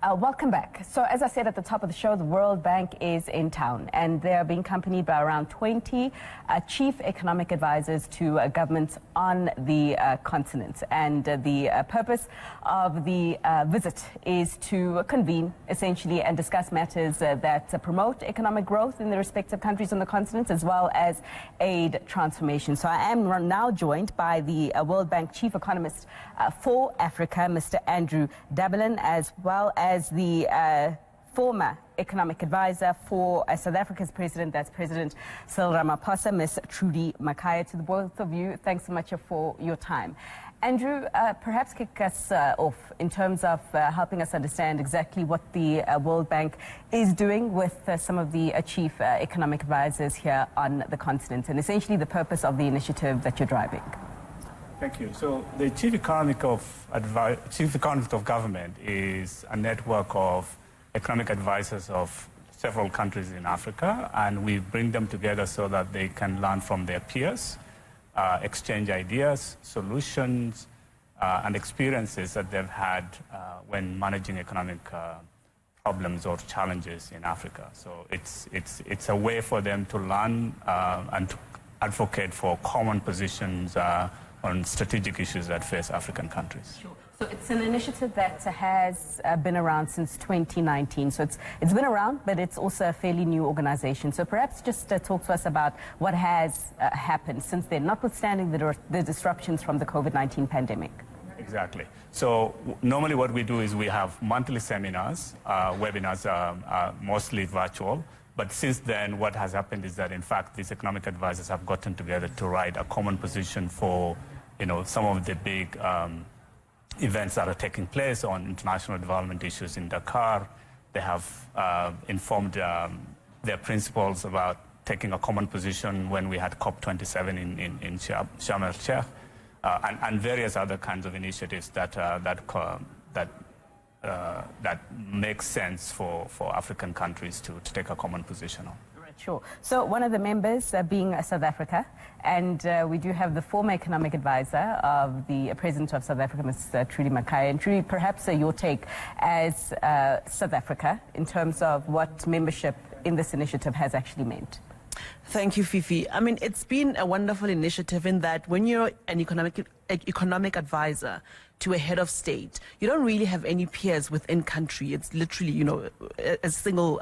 Welcome back. So as I said at the top of the show, the World Bank is in town, and they are being accompanied by around 20 chief economic advisors to governments on the continent. And the purpose of the visit is to convene, essentially, and discuss matters that promote economic growth in the respective countries on the continent, as well as aid transformation. So I am now joined by the World Bank Chief Economist for Africa, Mr. Andrew Dabalen, as well as the former economic advisor for South Africa's president, that's President Cyril Ramaphosa, Ms. Trudi Makhaya. To the both of you, thanks so much for your time. Andrew, perhaps kick us off in terms of helping us understand exactly what the World Bank is doing with some of the chief economic advisors here on the continent, and essentially the purpose of the initiative that you're driving. Thank you. So the Chief Economist of Government is a network of economic advisors of several countries in Africa, and we bring them together so that they can learn from their peers, exchange ideas, solutions, and experiences that they've had when managing economic problems or challenges in Africa. So it's a way for them to learn and to advocate for common positions on strategic issues that face African countries. Sure. So it's an initiative that has been around since 2019. So it's been around, but it's also a fairly new organization. So perhaps just talk to us about what has happened since then, notwithstanding the disruptions from the COVID-19 pandemic. Exactly. So normally what we do is we have monthly seminars. Webinars are mostly virtual. But since then, what has happened is that, in fact, these economic advisors have gotten together to write a common position for, some of the big events that are taking place on international development issues in Dakar. They have informed their principals about taking a common position when we had COP27 in Sharm el-Sheikh, and various other kinds of initiatives that makes sense for African countries to take a common position on. Right, sure. So one of the members being South Africa, and we do have the former economic advisor of the President of South Africa, Ms. Trudi Makhaya. And Trudi, perhaps your take as South Africa in terms of what membership in this initiative has actually meant. Thank you, Fifi. I mean, it's been a wonderful initiative in that when you're an economic advisor to a head of state, you don't really have any peers within country. It's literally, a single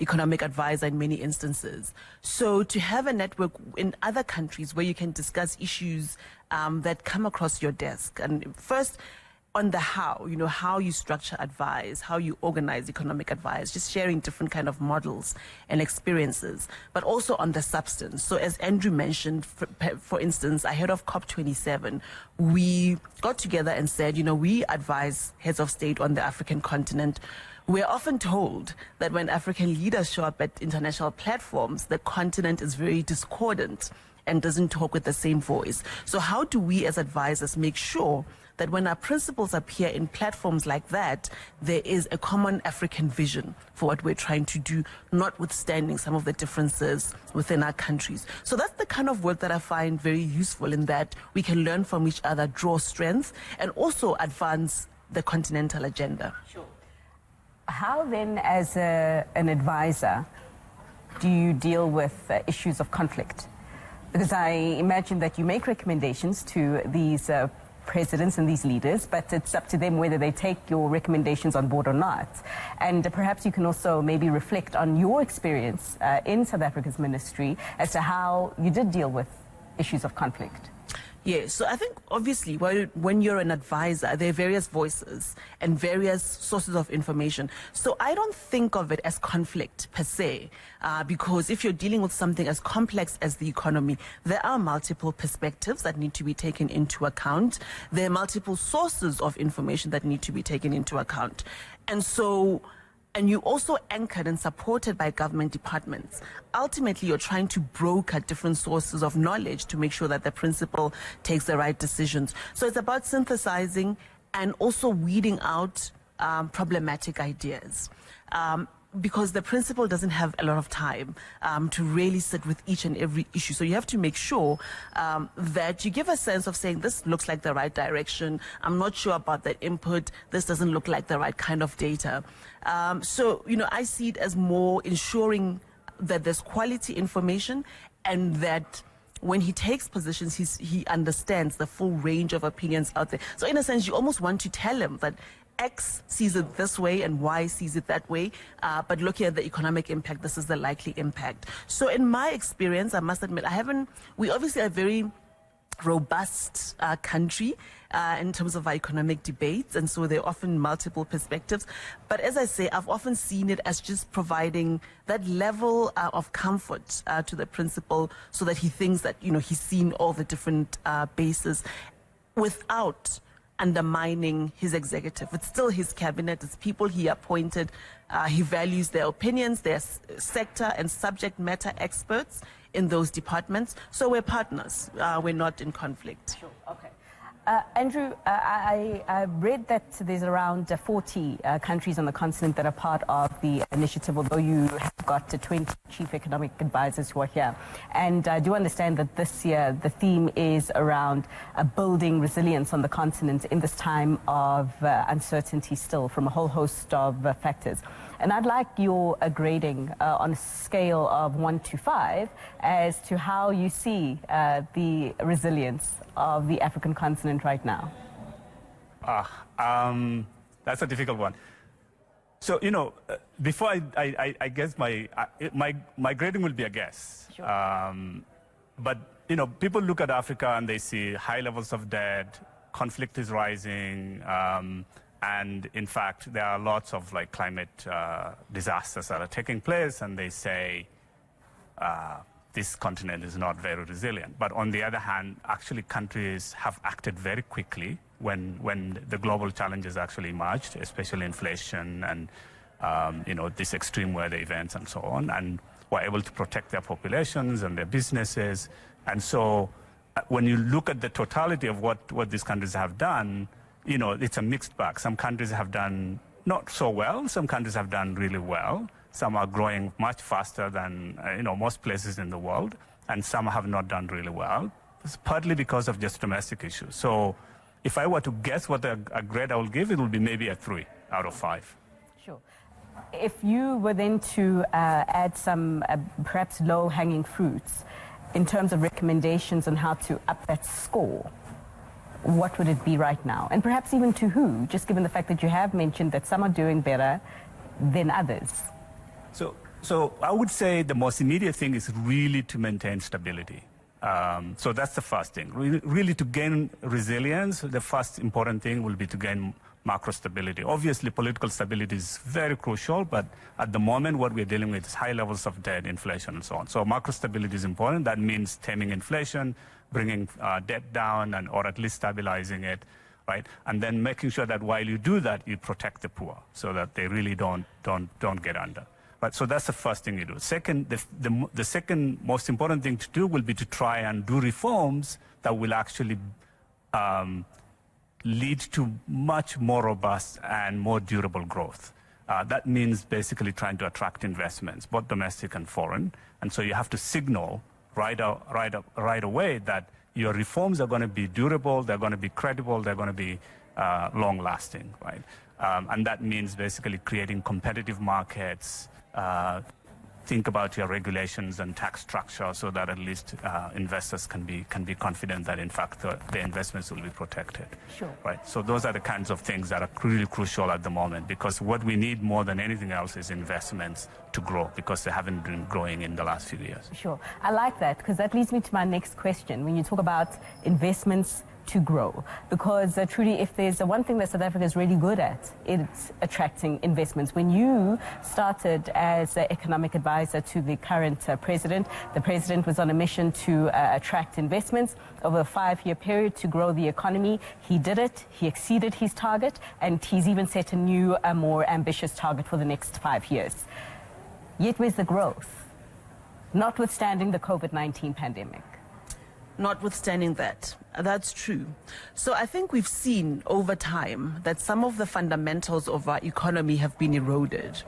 economic advisor in many instances. So to have a network in other countries where you can discuss issues that come across your desk, and first, on the how you structure advice, how you organize economic advice, just sharing different kind of models and experiences, but also on the substance. So as Andrew mentioned, for instance, ahead of COP27, we got together and said, we advise heads of state on the African continent. We're often told that when African leaders show up at international platforms, the continent is very discordant and doesn't talk with the same voice. So how do we as advisors make sure that when our principles appear in platforms like that, there is a common African vision for what we're trying to do, notwithstanding some of the differences within our countries? So that's the kind of work that I find very useful, in that we can learn from each other, draw strength, and also advance the continental agenda. Sure. How then, as an advisor, do you deal with issues of conflict? Because I imagine that you make recommendations to these presidents and these leaders, but it's up to them whether they take your recommendations on board or not. And perhaps you can also maybe reflect on your experience in South Africa's ministry as to how you did deal with issues of conflict. Yes, so I think obviously when you're an advisor, there are various voices and various sources of information. So I don't think of it as conflict per se, because if you're dealing with something as complex as the economy, there are multiple perspectives that need to be taken into account. There are multiple sources of information that need to be taken into account. And you also anchored and supported by government departments. Ultimately, you're trying to broker different sources of knowledge to make sure that the principal takes the right decisions. So it's about synthesizing and also weeding out problematic ideas. because the principal doesn't have a lot of time to really sit with each and every issue. So you have to make sure that you give a sense of saying, this looks like the right direction. I'm not sure about that input. This doesn't look like the right kind of data. So, I see it as more ensuring that there's quality information, and that when he takes positions, he understands the full range of opinions out there. So in a sense, you almost want to tell him that X sees it this way and Y sees it that way, but looking at the economic impact, this is the likely impact. So in my experience, I must admit, we obviously are very robust country in terms of our economic debates, and so there are often multiple perspectives. But as I say, I've often seen it as just providing that level of comfort to the principal, so that he thinks that he's seen all the different bases without undermining his executive. It's still his cabinet, it's people he appointed. He values their opinions, their sector and subject matter experts in those departments. So we're partners, we're not in conflict. Sure, okay. Andrew, I read that there's around 40 countries on the continent that are part of the initiative, although you have got 20 chief economic advisors who are here. And I do understand that this year the theme is around building resilience on the continent in this time of uncertainty still from a whole host of factors. And I'd like your grading on a scale of 1 to 5 as to how you see the resilience of the African continent right now. That's a difficult one. So, before I guess my grading will be a guess. Sure. But, people look at Africa and they see high levels of debt, conflict is rising, and in fact, there are lots of climate disasters that are taking place, and they say this continent is not very resilient. But on the other hand, actually countries have acted very quickly when the global challenges actually emerged, especially inflation and these extreme weather events and so on, and were able to protect their populations and their businesses. And so when you look at the totality of what these countries have done, it's a mixed bag. Some countries have done not so well. Some countries have done really well. Some are growing much faster than most places in the world, and some have not done really well. It's partly because of just domestic issues. So if I were to guess what a grade I will give, it will be maybe a 3 out of 5. Sure. If you were then to add some perhaps low-hanging fruits in terms of recommendations on how to up that score, what would it be right now? And perhaps even to who, just given the fact that you have mentioned that some are doing better than others. So I would say the most immediate thing is really to maintain stability. So that's the first thing. Really to gain resilience, the first important thing will be to gain macro stability. Obviously, political stability is very crucial, but at the moment, what we're dealing with is high levels of debt, inflation, and so on. So macro stability is important. That means taming inflation, bringing debt down, or at least stabilizing it, right? And then making sure that while you do that, you protect the poor so that they really don't get under. Right, so that's the first thing you do. Second, the second most important thing to do will be to try and do reforms that will actually lead to much more robust and more durable growth. That means basically trying to attract investments, both domestic and foreign. And so you have to signal right away that your reforms are going to be durable, they're going to be credible, they're going to be long-lasting, right? And that means basically creating competitive markets. Think about your regulations and tax structure so that at least investors can be confident that in fact the investments will be protected. Sure. Right. So those are the kinds of things that are really crucial at the moment, because what we need more than anything else is investments to grow, because they haven't been growing in the last few years. Sure. I like that, because that leads me to my next question. When you talk about investments to grow, because Trudi, if there's one thing that South Africa is really good at, it's attracting investments. When you started as an economic advisor to the current president, the president was on a mission to attract investments over a 5-year period to grow the economy. He did it, he exceeded his target, and he's even set a new, more ambitious target for the next 5 years. Yet where's the growth, notwithstanding the COVID-19 pandemic? Notwithstanding that, that's true. So I think we've seen over time that some of the fundamentals of our economy have been eroded.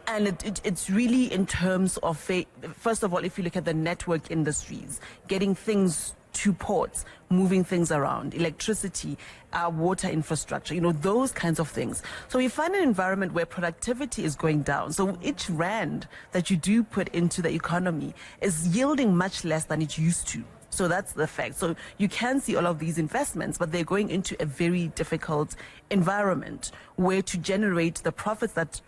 And it's really in terms of, first of all, if you look at the network industries, getting things to ports, moving things around, electricity, water infrastructure, those kinds of things. So we find an environment where productivity is going down. So each rand that you do put into the economy is yielding much less than it used to. So that's the fact. So you can see all of these investments, but they're going into a very difficult environment where to generate the profits that,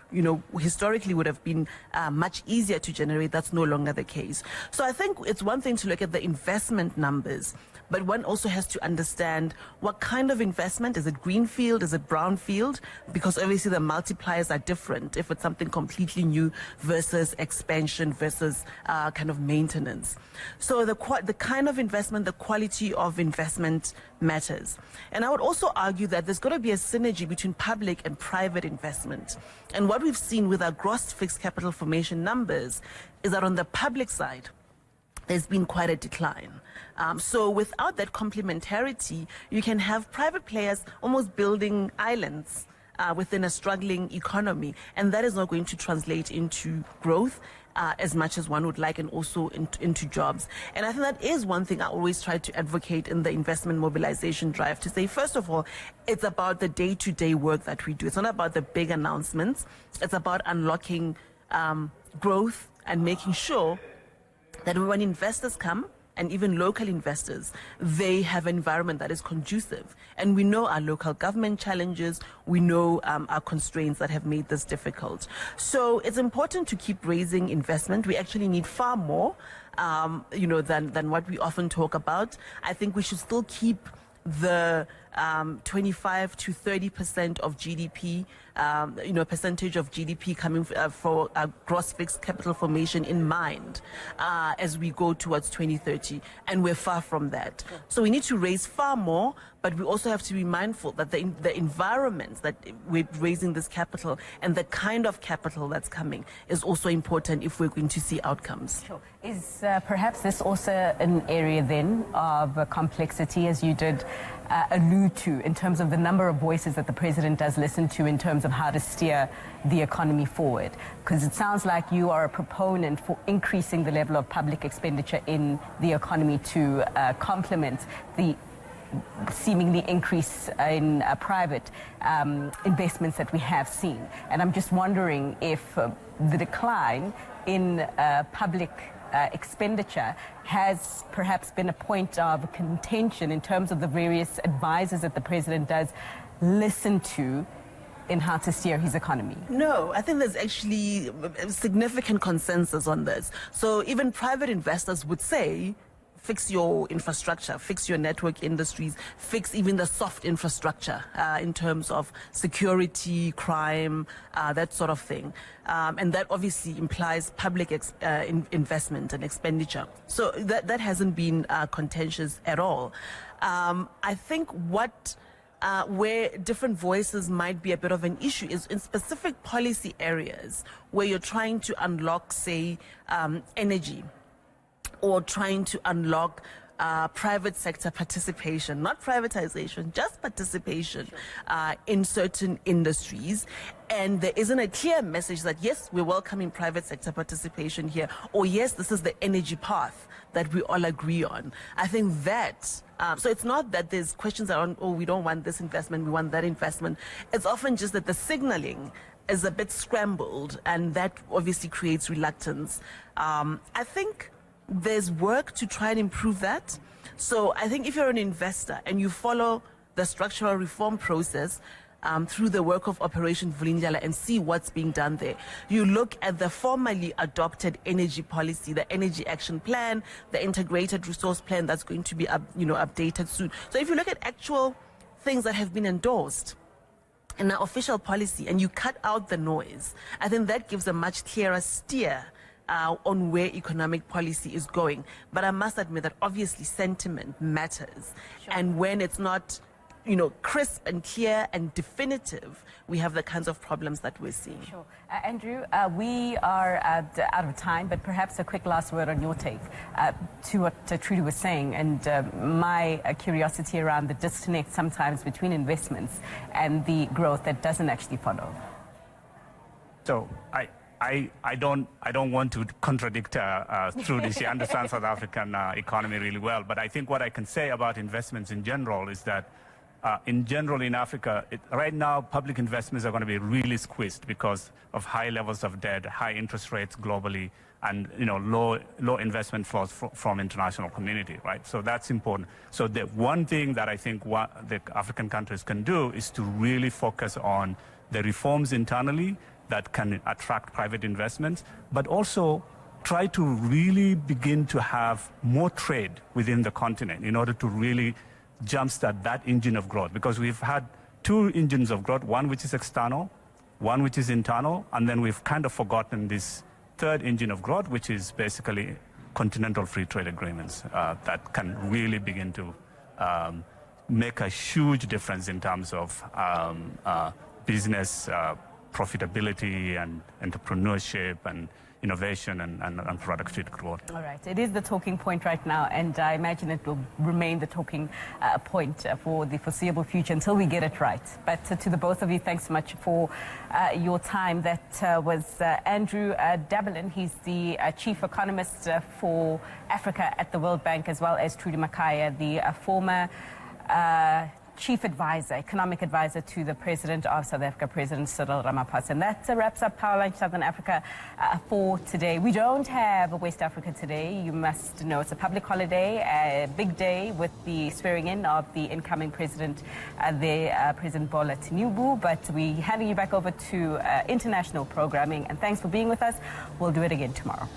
historically would have been much easier to generate. That's no longer the case. So I think it's one thing to look at the investment numbers, but one also has to understand what kind of investment. Is it greenfield? Is it brownfield? Because obviously the multipliers are different if it's something completely new versus expansion versus kind of maintenance. So the kind of investment, the quality of investment matters. And I would also argue that there's got to be a synergy between public and private investment. And what we've seen with our gross fixed capital formation numbers is that on the public side, there's been quite a decline. So without that complementarity, you can have private players almost building islands within a struggling economy, and that is not going to translate into growth as much as one would like, and also into jobs. And I think that is one thing I always try to advocate in the investment mobilization drive, to say, first of all, it's about the day-to-day work that we do. It's not about the big announcements. It's about unlocking growth and making sure that when investors come, and even local investors, they have an environment that is conducive. And we know our local government challenges, we know our constraints that have made this difficult. So it's important to keep raising investment. We actually need far more, than what we often talk about. I think we should still keep the 25 to 30% of GDP, percentage of GDP coming for gross fixed capital formation in mind as we go towards 2030, and we're far from that. So we need to raise far more, but we also have to be mindful that the environment that we're raising this capital and the kind of capital that's coming is also important if we're going to see outcomes. Sure. Is perhaps this also an area then of complexity, as you did allude to, in terms of the number of voices that the president does listen to in terms of how to steer the economy forward? Because it sounds like you are a proponent for increasing the level of public expenditure in the economy to complement the seemingly increase in private investments that we have seen. And I'm just wondering if the decline in public expenditure has perhaps been a point of contention in terms of the various advisors that the president does listen to in how to steer his economy. No, I think there's actually a significant consensus on this. So even private investors would say, fix your infrastructure, fix your network industries, fix even the soft infrastructure in terms of security, crime, that sort of thing. And that obviously implies public investment and expenditure. So that hasn't been contentious at all. I think where different voices might be a bit of an issue is in specific policy areas where you're trying to unlock, say, energy, or trying to unlock private sector participation, not privatization, just participation in certain industries. And there isn't a clear message that, yes, we're welcoming private sector participation here, or yes, this is the energy path that we all agree on. I think that, so it's not that there's questions around, oh, we don't want this investment, we want that investment. It's often just that the signaling is a bit scrambled, and that obviously creates reluctance. I think there's work to try and improve that. So I think if you're an investor and you follow the structural reform process through the work of Operation Vulindlela and see what's being done there, you look at the formally adopted energy policy, the energy action plan, the integrated resource plan that's going to be updated soon. So if you look at actual things that have been endorsed in our official policy and you cut out the noise, I think that gives a much clearer steer on where economic policy is going. But I must admit that obviously sentiment matters. Sure. And when it's not, crisp and clear and definitive, we have the kinds of problems that we're seeing. Sure. Andrew, we are out of time, but perhaps a quick last word on your take to what Trudi was saying, and my curiosity around the disconnect sometimes between investments and the growth that doesn't actually follow. So I don't want to contradict Trudi. She understands South African economy really well. But I think what I can say about investments in general is that in general in Africa, right now public investments are going to be really squeezed because of high levels of debt, high interest rates globally, and low investment flows from international community, right? So that's important. So the one thing that I think the African countries can do is to really focus on the reforms internally that can attract private investments, but also try to really begin to have more trade within the continent in order to really jumpstart that engine of growth. Because we've had two engines of growth, one which is external, one which is internal, and then we've kind of forgotten this third engine of growth, which is basically continental free trade agreements that can really begin to make a huge difference in terms of business profitability and entrepreneurship and innovation and productivity growth. All right. It is the talking point right now, and I imagine it will remain the talking point for the foreseeable future until we get it right. But to the both of you, thanks so much for your time. That was Andrew Dabalen. He's the chief economist for Africa at the World Bank, as well as Trudi Makhaya, the former chief advisor, economic advisor to the President of South Africa, President Cyril Ramaphosa. And that wraps up Power Lunch Southern Africa for today. We don't have West Africa today. You must know it's a public holiday, a big day with the swearing in of the incoming president, President Bola Tinubu. But we're handing you back over to international programming. And thanks for being with us. We'll do it again tomorrow.